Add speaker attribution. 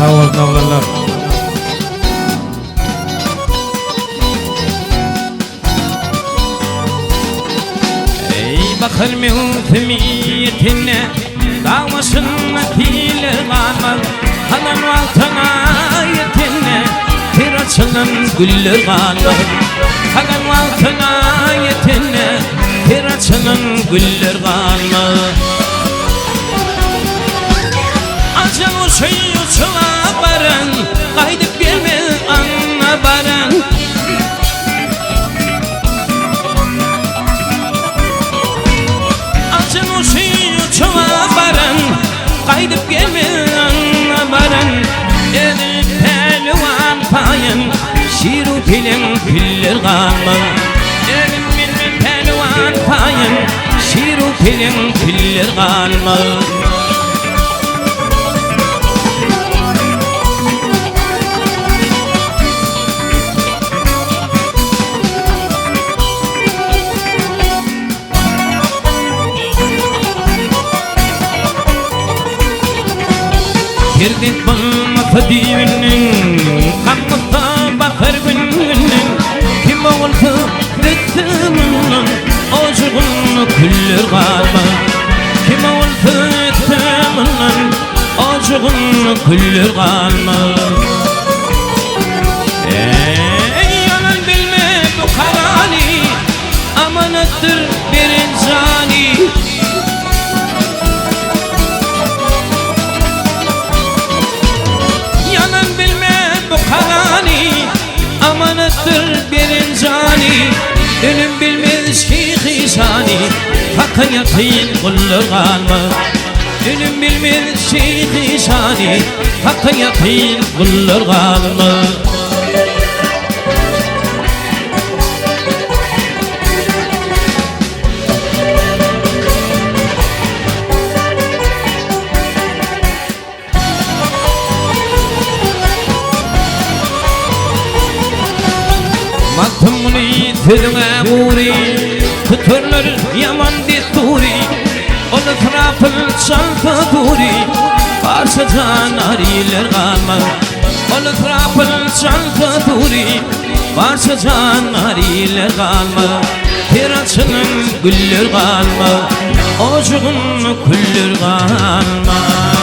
Speaker 1: Sağ olun oğlanlar. Ey bakır mevsimiyetine dağmasına tiler kalmaz. Hanım altına yetine bir açılan güller kalmaz. Hanım altına yetine bir açılan güller kalmaz. Acın o şeyi uçula baran, kaydıp gelme anna baran. Acın o şeyi uçula baran, kaydıp gelme anna baran. Elin pelvan payın, şiru pilin piller kalmaz. Elin pelvan payın, şiru pilin piller kalmaz. Girdin bulmasa divinin, kammısa bakır gününün. Kim olsa ettiğinin, ocuğunu küller kalmaz. Kim olsa ettiğinin, ocuğunu küller kalmaz. Yalan bilme bu karani, amanattır bir insani. Amanattır bir insani, ölüm bilmez ki hisani. Hakka yakın kullar kalmaz. Ölüm bilmez ki hisani, hakka yakın kullar kalmaz. Maktımını yitirme buri, kıtırlar yaman desturi. Onu trafıl çalsa duri, varsacan ariler kalmaz. Onu trafıl çalsa duri, varsacan ariler kalmaz. Terasının güller kalmaz, ocuğun küller kalmaz.